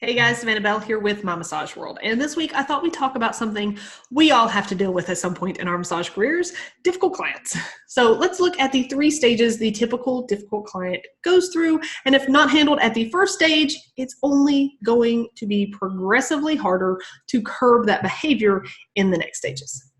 Hey guys, Savannah Bell here with My Massage World. And this week I thought we'd talk about something we all have to deal with at some point in our massage careers, difficult clients. So let's look at the 3 stages the typical difficult client goes through. And if not handled at the first stage, it's only going to be progressively harder to curb that behavior in the next stages.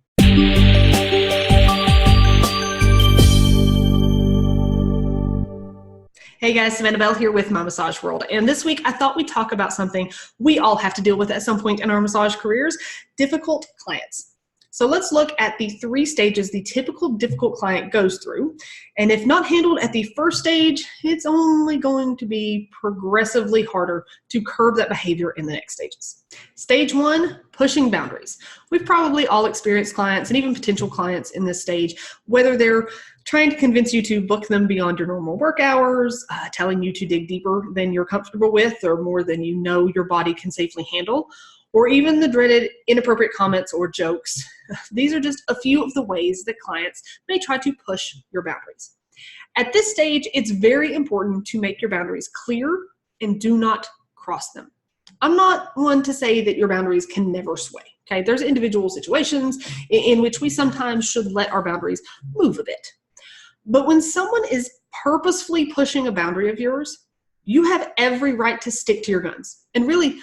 Hey guys, Savannah Bell here with My Massage World. And this week I thought we'd talk about something we all have to deal with at some point in our massage careers, difficult clients. So let's look at the 3 stages the typical difficult client goes through. And if not handled at the first stage, it's only going to be progressively harder to curb that behavior in the next stages. Stage 1, pushing boundaries. We've probably all experienced clients and even potential clients in this stage, whether they're trying to convince you to book them beyond your normal work hours, telling you to dig deeper than you're comfortable with or more than you know your body can safely handle, or even the dreaded inappropriate comments or jokes. These are just a few of the ways that clients may try to push your boundaries. At this stage, it's very important to make your boundaries clear and do not cross them. I'm not one to say that your boundaries can never sway. Okay, there's individual situations in which we sometimes should let our boundaries move a bit. But when someone is purposefully pushing a boundary of yours, you have every right to stick to your guns. And really,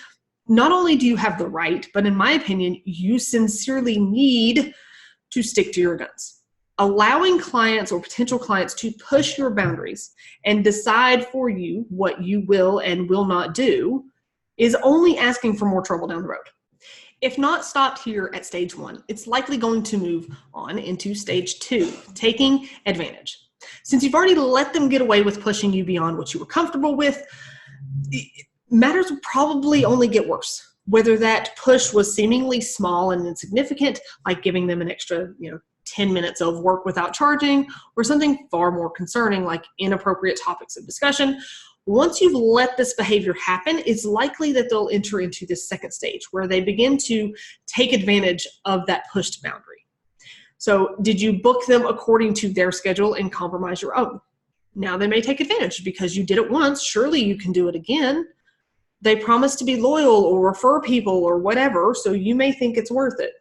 not only do you have the right, but in my opinion, you sincerely need to stick to your guns. Allowing clients or potential clients to push your boundaries and decide for you what you will and will not do is only asking for more trouble down the road. If not stopped here at stage 1, it's likely going to move on into stage 2, taking advantage. Since you've already let them get away with pushing you beyond what you were comfortable with, matters will probably only get worse. Whether that push was seemingly small and insignificant, like giving them an extra 10 minutes of work without charging, or something far more concerning like inappropriate topics of discussion. Once you've let this behavior happen, it's likely that they'll enter into this second stage where they begin to take advantage of that pushed boundary. So did you book them according to their schedule and compromise your own? Now they may take advantage because you did it once. Surely you can do it again. They promise to be loyal or refer people or whatever, so you may think it's worth it.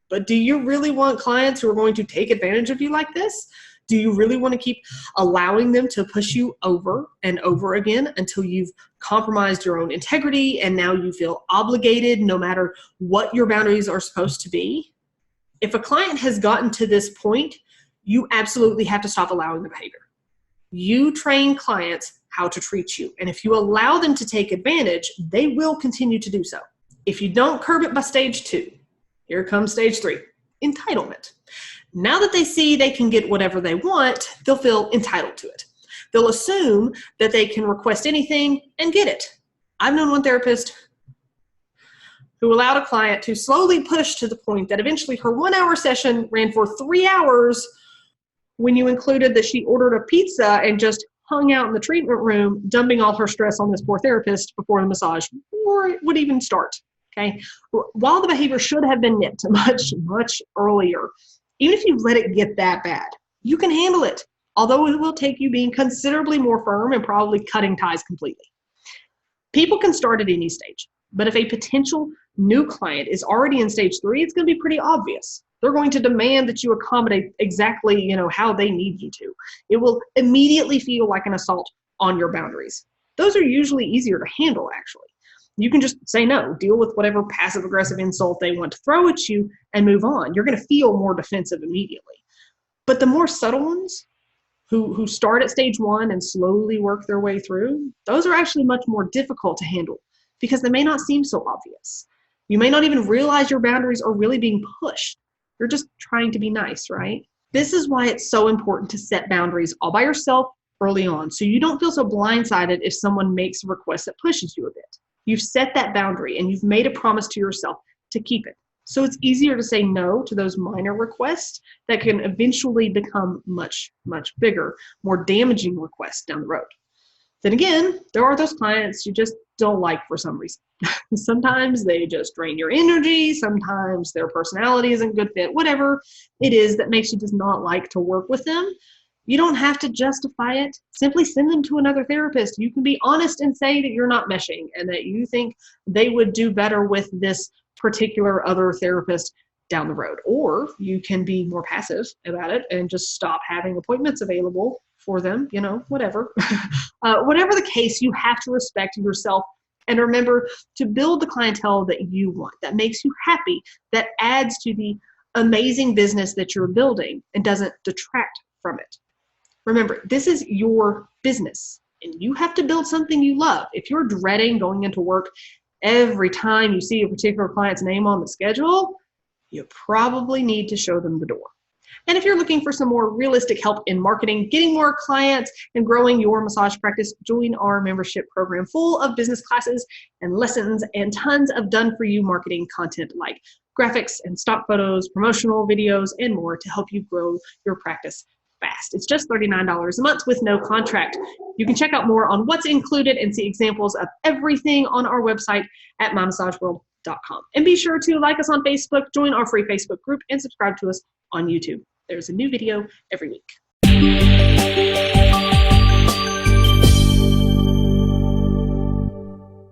But do you really want clients who are going to take advantage of you like this? Do you really want to keep allowing them to push you over and over again until you've compromised your own integrity and now you feel obligated no matter what your boundaries are supposed to be? If a client has gotten to this point, you absolutely have to stop allowing the behavior. You train clients how to treat you, and if you allow them to take advantage, they will continue to do so. If you don't curb it by stage 2, here comes stage 3, entitlement. Now that they see they can get whatever they want, they'll feel entitled to it. They'll assume that they can request anything and get it. I've known one therapist who allowed a client to slowly push to the point that eventually her 1-hour session ran for 3 hours when you included that she ordered a pizza and just hung out in the treatment room, dumping all her stress on this poor therapist before the massage would even start. Okay, while the behavior should have been nipped much, much earlier, even if you let it get that bad, you can handle it, although it will take you being considerably more firm and probably cutting ties completely. People can start at any stage, but if a potential new client is already in stage 3, it's going to be pretty obvious. They're going to demand that you accommodate exactly, how they need you to. It will immediately feel like an assault on your boundaries. Those are usually easier to handle, actually. You can just say no, deal with whatever passive-aggressive insult they want to throw at you and move on. You're going to feel more defensive immediately. But the more subtle ones, who start at stage 1 and slowly work their way through, those are actually much more difficult to handle because they may not seem so obvious. You may not even realize your boundaries are really being pushed. You're just trying to be nice, right? This is why it's so important to set boundaries all by yourself early on so you don't feel so blindsided if someone makes a request that pushes you a bit. You've set that boundary and you've made a promise to yourself to keep it. So it's easier to say no to those minor requests that can eventually become much, much bigger, more damaging requests down the road. Then again, there are those clients you just don't like for some reason. Sometimes they just drain your energy. Sometimes their personality isn't a good fit. Whatever it is that makes you just not like to work with them, You don't have to justify it. Simply send them to another therapist. You can be honest and say that you're not meshing and that you think they would do better with this particular other therapist down the road. Or you can be more passive about it and just stop having appointments available for them, whatever. Whatever the case, you have to respect yourself and remember to build the clientele that you want, that makes you happy, that adds to the amazing business that you're building and doesn't detract from it. Remember, this is your business and you have to build something you love. If you're dreading going into work every time you see a particular client's name on the schedule, you probably need to show them the door. And if you're looking for some more realistic help in marketing, getting more clients, and growing your massage practice, join our membership program full of business classes and lessons and tons of done-for-you marketing content like graphics and stock photos, promotional videos, and more to help you grow your practice fast. It's just $39 a month with no contract. You can check out more on what's included and see examples of everything on our website at mymassageworld.com. And be sure to like us on Facebook, join our free Facebook group, and subscribe to us on YouTube. There's a new video every week.